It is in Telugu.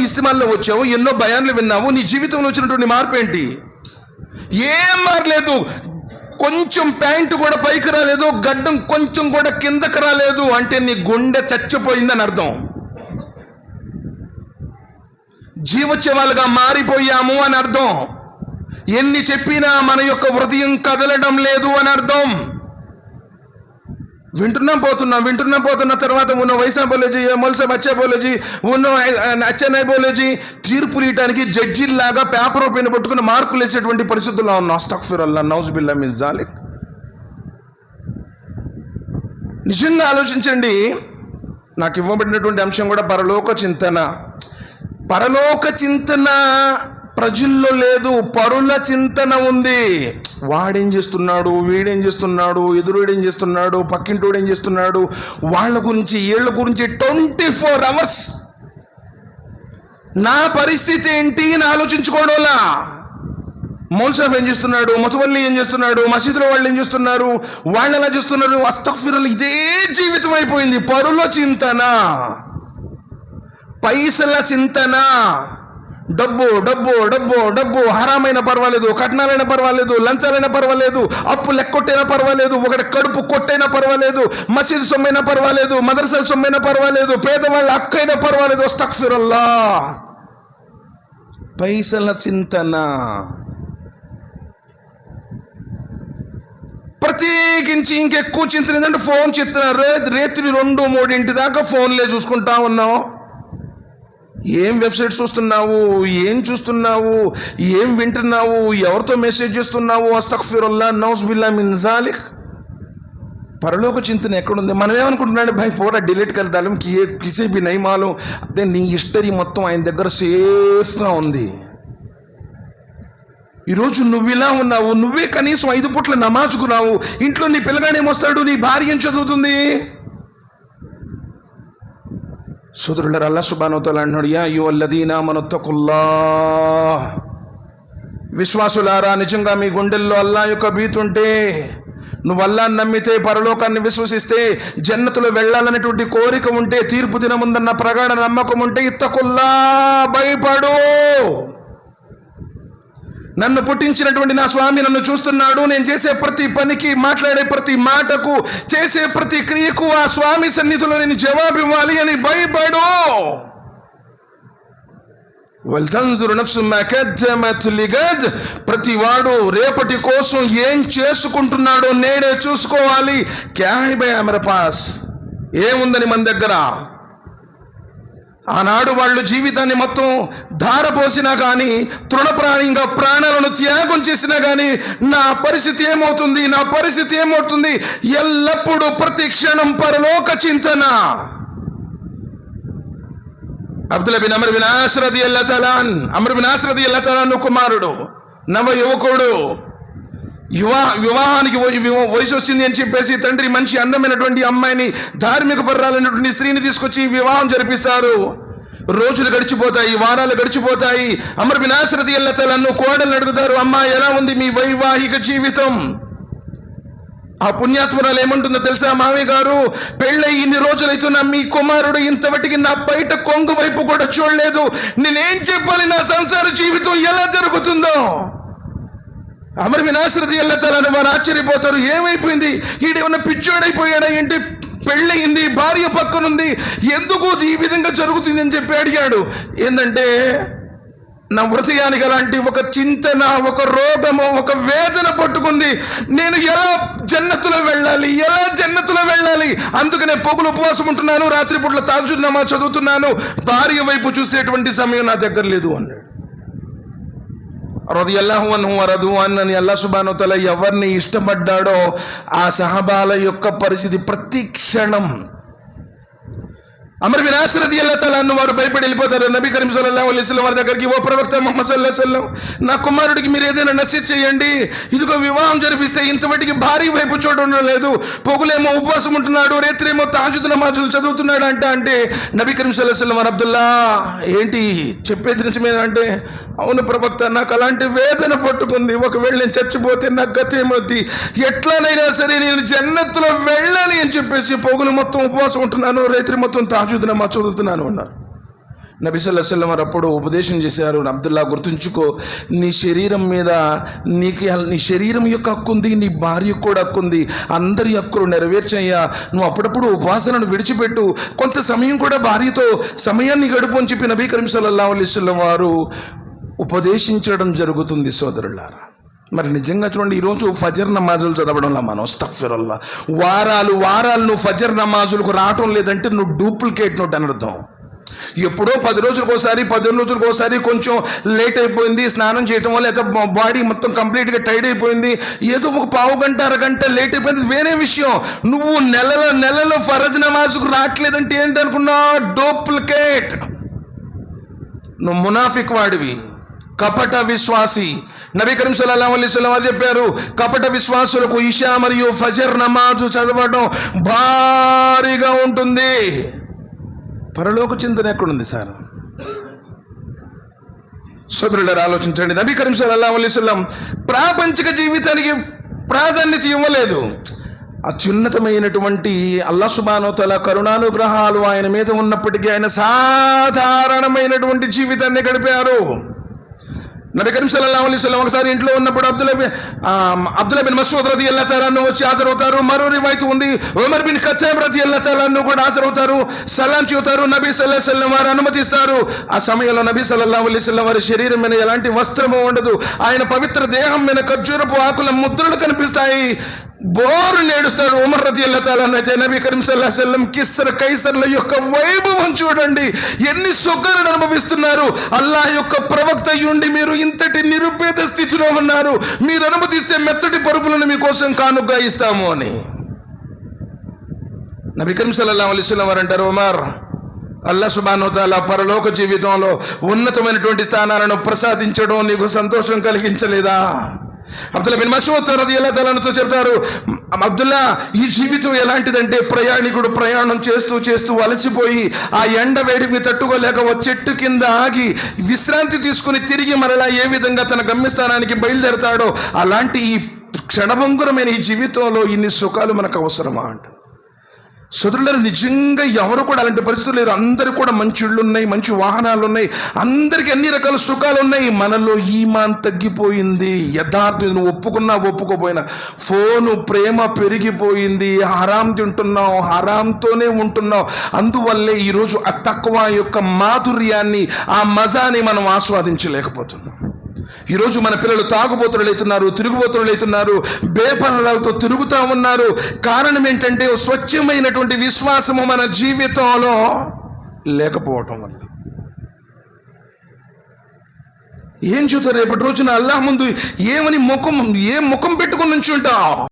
ఇస్తిమాల్లో వచ్చావు, ఎన్నో బయాన్లు విన్నావు, నీ జీవితంలో వచ్చినటువంటి మార్పు ఏంటి? ఏం మారలేదు. కొంచెం ప్యాంటు కూడా పైకి రాలేదు, గడ్డం కొంచెం కూడా కిందకి రాలేదు అంటే నీ గుండె చచ్చిపోయిందని అర్థం. జీవోత్సవాలుగా మారిపోయాము అని అర్థం. ఎన్ని చెప్పినా మన యొక్క హృదయం కదలడం లేదు అని అర్థం. వింటున్నాం పోతున్నా తర్వాత ఉన్న వైసా బోలేజీ, మొలసా బచ్చా బోలేజీ, ఉన్న అచ్చనై బోలేజీ తీర్పులు ఇయటానికి జడ్జిల్లాగా పేపర్ పైన పట్టుకుని మార్కులు వేసేటువంటి పరిస్థితుల్లో ఉన్నాం. అస్తగ్ఫిరుల్లాహ్, నౌజుబిల్లా మిన్ జాలిక్. నిజంగా ఆలోచించండి. నాకు ఇవ్వబడినటువంటి అంశం కూడా పరలోక చింతన. పరలోక చింతన ప్రజల్లో లేదు, పరుల చింతన ఉంది. వాడేం చేస్తున్నాడు, వీడేం చేస్తున్నాడు, ఎదురుడేం చేస్తున్నాడు, పక్కింటోడు ఏం చేస్తున్నాడు, వాళ్ళ గురించి వీళ్ళ గురించి 24 hours నా పరిస్థితి ఏంటి అని ఆలోచించుకోవడంలా. మౌల్సాబ్ ఏం చేస్తున్నాడు, మొతవల్లి ఏం చేస్తున్నాడు, మసీదులో వాళ్ళు ఏం చేస్తున్నారు, వాళ్ళు ఎలా చేస్తున్నారు, అస్తగ్ఫిరుల్లాహ్. ఇదే జీవితం అయిపోయింది. పరుల చింతన, పైసల చింతన. డబ్బు డబ్బు డబ్బు డబ్బు హరామైనా పర్వాలేదు, కట్నాలైనా పర్వాలేదు, లంచాలైనా పర్వాలేదు, అప్పు లెక్కొట్టైనా పర్వాలేదు, ఒకటి కడుపు కొట్టైనా పర్వాలేదు, మసీదు సొమ్మైనా పర్వాలేదు, మదర్సాల సొమ్మైనా పర్వాలేదు, పేదవాళ్ళ హక్కైనా పర్వాలేదు. అస్తగ్ఫిరుల్లాహ్. పైసల చింతన. ప్రత్యేకించి ఇంకెక్కువ చింతన ఏంటంటే ఫోన్ చింతన. రేత్రి 2-3 దాకా ఫోన్లే చూసుకుంటా ఉన్నాం. ఏం వెబ్సైట్ చూస్తున్నావు, ఏం చూస్తున్నావు, ఏం వింటున్నావు, ఎవరితో మెసేజ్ చేస్తున్నావు? అస్తగ్ఫిరుల్లాహ్, నౌజుబిల్లా మిన్ జాలిక్. పరలోక చింతన ఎక్కడుంది? మనం ఏమనుకుంటున్నాడు, భాయ్ పోరా డిలీట్ కర్ దాలం కిసే బి నహీ మాలూం. అంటే నీ హిస్టరీ మొత్తం ఆయన దగ్గర సేఫ్గా ఉంది. ఈరోజు నువ్వు ఇలా ఉన్నావు, నువ్వే కనీసం 5 పూట్ల నమాజుకు రావు, ఇంట్లో నీ పిల్లగాడేమొస్తాడు, నీ భార్య ఏం చదువుతుంది? సోదరులారా, అల్లాహ్ సుబ్హానహు వ తఆలా అంటున్నాడు, యా అయ్యుహల్లదీన ఆమను తఖుల్లాహ్. విశ్వాసులారా, నిజంగా మీ గుండెల్లో అల్లాహ్ యొక్క భీతి ఉంటే, నువ్వు అల్లాహ్ని నమ్మితే, పరలోకాన్ని విశ్వసిస్తే, జన్నతులో వెళ్ళాలనేటువంటి కోరిక ఉంటే, తీర్పు దినముందన్న ప్రగాఢ నమ్మకం ఉంటే, ఇత్తఖుల్లాహ్, భయపడు. నన్ను పుట్టించినటువంటి నా స్వామి నన్ను చూస్తున్నాడు. నేను చేసే ప్రతి పనికి, మాట్లాడే ప్రతి మాటకు, చేసే ప్రతి క్రియకు ఆ స్వామి సన్నిధిలో నేను జవాబు ఇవ్వాలి అని భయపడు. వల్తన్జుర్ నఫ్సు మా కద్దమత్ లిగద్. ప్రతి వాడు రేపటి కోసం ఏం చేసుకుంటున్నాడో నేడే చూసుకోవాలి. క్యా హై భయ్ హమారే పాస్, ఏముందని మన దగ్గర? ఆనాడు వాళ్ళు జీవితాన్ని మొత్తం ధారపోసినా కానీ, తృణప్రాణంగా ప్రాణాలను త్యాగం చేసినా కానీ, నా పరిస్థితి ఏమవుతుంది, నా పరిస్థితి ఏమవుతుంది, ఎల్లప్పుడూ ప్రతి క్షణం పరలోక చింతన. అబ్దుల్లా బిన్ అమ్ర్ బిన్ ఆస్ రదియల్లాహు తఆలా అమ్ర్ బిన్ ఆస్ రదియల్లాహు తఆలా కుమారుడు, నవ యువకుడు. వివాహానికి వయసు వచ్చింది అని చెప్పేసి తండ్రి మంచి అందమైనటువంటి అమ్మాయిని, ధార్మిక పర్రాలైనటువంటి స్త్రీని తీసుకొచ్చి వివాహం జరిపిస్తారు. రోజులు గడిచిపోతాయి, వారాలు గడిచిపోతాయి. అమ్ర్ బిన్ ఆస్ రదియల్లాహు తఆలా కోడలు అడుగుతారు, అమ్మా ఎలా ఉంది మీ వైవాహిక జీవితం? ఆ పుణ్యాత్మురాలు ఏమంటుందో తెలుసా, మామయ్య గారు పెళ్ళై ఇన్ని రోజులైతున్నా మీ కుమారుడు ఇంతవటికి నా బయట కొంగు వైపు కూడా చూడలేదు. నేనేం చెప్పాలి, నా సంసార జీవితం ఎలా జరుగుతుందో? అమర్ బిన్ ఆస్ రదియల్లాహు తఆలా వారు ఆశ్చర్యపోతారు. ఏమైపోయింది, ఈడేమన్నా పిచ్చోడైపోయాడా ఏంటి? పెళ్ళయింది, భార్య పక్కనుంది, ఎందుకు ఈ విధంగా జరుగుతుంది అని చెప్పి అడిగాడు. ఏంటంటే నా హృదయానికి అలాంటి ఒక చింతన, ఒక రోగము, ఒక వేదన పట్టుకుంది. నేను ఎలా జన్నతులో వెళ్ళాలి, అందుకనే పొగులు ఉపవాసం ఉంటున్నాను, రాత్రిపూట్ల తహజ్జుద్ నమాజ్ చదువుతున్నాను, భార్య వైపు చూసేటువంటి సమయం నా దగ్గర లేదు అన్నాడు. రదియల్లాహు అన్హు వరదు అని అల్లాహ్ సుబ్హానహు వ తఆలా ఎవరిని ఇష్టపడ్డాడో ఆ సహబాల యొక్క పరిస్థితి ప్రతి క్షణం. అమర్ బిన్ ఆస్ రదియల్లాహు తఆలా అన్హు వారు భయపడి వెళ్ళిపోతారు. నబీ కరీం సల్లల్లాహు అలైహి వసల్లం వారి దగ్గరికి, ఓ ప్రవక్త ముహమ్మద్ సల్లల్లాహు అలైహి వసల్లం, నా కుమారుడికి మీరు ఏదైనా నసీహత్ చేయండి. ఇదిగో వివాహం జరిపిస్తే ఇంతవటికి భార్య వైపు చూడడం లేదు, పొగులేమో ఉపవాసం ఉంటున్నాడు, రేత్రేమో తహజ్జుద్ నమాజులు చదువుతున్నాడు అంటే నబీ కరీం సల్లల్లాహు అలైహి వసల్లం, అబ్దుల్లా ఏంటి చెప్పేది నిజమేనా అంటే, అవును ప్రవక్త, నాకు అలాంటి వేదన పట్టుకుంది. ఒకవేళ నేను చచ్చిపోతే నాకు గతి ఏమవుద్ది, ఎట్లనైనా సరే నేను జన్నత్తులో వెళ్ళాలి అని చెప్పేసి పొగులు మొత్తం ఉపవాసం ఉంటున్నాను, రేత్రి మొత్తం తహజ్జుద్ నమాజ్ చదువుతున్నాను అన్నారు. నబీ సల్లల్లాహు అలైహి వసల్లం వారు అప్పుడు ఉపదేశం చేశారు, అబ్దుల్లా గుర్తుంచుకో, నీ శరీరం మీద నీ శరీరం యొక్క హక్కు ఉంది, నీ భార్యకు కూడా హక్కు ఉంది, అందరి హక్కులు నెరవేర్చయ్యా. నువ్వు అప్పుడప్పుడు ఉపాసనను విడిచిపెట్టు, కొంత సమయం కూడా భార్యతో సమయాన్ని గడుపు అని చెప్పి నబీ కరీం సల్లల్లాహు అలైహి వసల్లం వారు ఉపదేశించడం జరుగుతుంది సోదరులారా. మరి నిజంగా చూడండి, ఈరోజు ఫజర్ నమాజులు చదవడంలో మనం అస్తగ్ఫిరుల్లాహ్, వారాలు నువ్వు ఫజర్ నమాజులకు రావటం లేదంటే నువ్వు డూప్లికేట్ నోట్ అని అర్థం. ఎప్పుడో 10 రోజులకోసారి 15 రోజులకోసారి కొంచెం లేట్ అయిపోయింది, స్నానం చేయటం వల్ల లేదా బాడీ మొత్తం కంప్లీట్గా టైర్డ్ అయిపోయింది, ఏదో ఒక పావు గంట అరగంట లేట్ అయిపోయింది, వేరే విషయం. నువ్వు నెలలో ఫరజ్ నమాజుకు రావట్లేదంటే ఏంటనుకున్నా? డూప్లికేట్. నువ్వు మునాఫిక్ వాడివి, కపట విశ్వాసి. నబీ కరీం సల్లల్లాహు అలైహి వసల్లం వారు చెప్పారు, కపట విశ్వాసులకు ఇషా మరియు ఫజర్ నమాజు చదవడం భారీగా ఉంటుంది. పరలోక చింతన ఎక్కడుంది సార్? సోదరులారా ఆలోచించండి. నబీ కరీం సల్లల్లాహు అలైహి వసల్లం ప్రాపంచిక జీవితానికి ప్రాధాన్యత ఇవ్వలేదు. అత్యున్నతమైనటువంటి అల్లాహ్ సుబ్హానహు వ తఆలా కరుణానుగ్రహాలు ఆయన మీద ఉన్నప్పటికీ ఆయన సాధారణమైనటువంటి జీవితాన్ని గడిపారు. నబీ కరీం సల్లల్లాహు అలైహి వసల్లం ఒకసారి ఇంట్లో ఉన్నప్పుడు అబ్దుల్లా బిన్ మస్ఊద్ రదియల్లాహు తఆలా అన్హు వచ్చి హాజరవుతారు. మరో రివాయత్ ఉంది, ఉమర్ బిన్ ఖత్తాబ్ రదియల్లాహు తఆలా అన్హు కూడా హాజరవుతారు, సలాం చెబుతారు. నబీ సల్లల్లాహు అలైహి వసల్లం వారు అనుమతిస్తారు. ఆ సమయంలో నబీ సల్లల్లాహు అలైహి వసల్లం వారి శరీరం మీద ఎలాంటి వస్త్రము ఉండదు, ఆయన పవిత్ర దేహం మీద ఖర్జూరపు ఆకుల ముద్రలు కనిపిస్తాయి. బోరు నేడుస్తాడు ఉమర్ రదియల్లాహు తఆలా అన్హు. అయితే నబీ కరీం సల్లల్లాహు అలైహి వసల్లం కిస్ర కైసర్ల యొక్క వైభవం చూడండి, ఎన్ని సుఖాలను అనుభవిస్తున్నారు. అల్లాహ్ యొక్క ప్రవక్త అయ్యుండి మీరు ఇంతటి నిరుపేద స్థితిలో ఉన్నారు, మీరు అనుమతిస్తే మెత్తటి పరుపులను మీకోసం కానుగ్గా ఇస్తాము అని. నబీ కరీం సల్లల్లాహు అలైహి వసల్లం వారు అంటారు, ఉమర్, అల్లాహ్ సుబ్హానహు వ తఆలా పరలోక జీవితంలో ఉన్నతమైనటువంటి స్థానాలను ప్రసాదించడం నీకు సంతోషం కలిగించలేదా? అబ్దుల్లా బిన్ మస్ఊద్ రదియల్లాహు తఆలా అన్హుతో చెప్తారు, అబ్దుల్లా, ఈ జీవితం ఎలాంటిదంటే ప్రయాణికుడు ప్రయాణం చేస్తూ అలసిపోయి ఆ ఎండ వేడికి తట్టుకోలేక ఓ చెట్టు కింద ఆగి విశ్రాంతి తీసుకుని తిరిగి మరలా ఏ విధంగా తన గమ్యస్థానానికి బయలుదేరతాడో అలాంటి ఈ క్షణభంగురమైన ఈ జీవితంలో ఇన్ని సుఖాలు మనకు అవసరమా అంట. సోదరులారా, నిజంగా ఎవరు కూడా అలాంటి పరిస్థితులు లేరు. అందరు కూడా మంచి ఇళ్ళు ఉన్నాయి, మంచి వాహనాలు ఉన్నాయి, అందరికీ అన్ని రకాల సుఖాలు ఉన్నాయి. మనలో ఈమాన్ తగ్గిపోయింది. యథార్థం, నువ్వు ఒప్పుకున్నా ఒప్పుకోపోయినా ఫోను ప్రేమ పెరిగిపోయింది, హరాం తింటున్నావు, హరాంతోనే ఉంటున్నావు. అందువల్లే ఈరోజు ఆ తక్కువ యొక్క మాధుర్యాన్ని, ఆ మజాని మనం ఆస్వాదించలేకపోతున్నాం. ఈరోజు మన పిల్లలు తాగుబోతులు అవుతున్నారు, తిరుగుబోతులు అవుతున్నారు, బేపరలతో తిరుగుతూ ఉన్నారు. కారణం ఏంటంటే స్వచ్ఛమైనటువంటి విశ్వాసము మన జీవితంలో లేకపోవటం వల్ల. ఏం చూస్తారు రేపటి రోజున అల్లాహ్ ముందు ఏం ముఖం పెట్టుకుని నుంచుంటావు?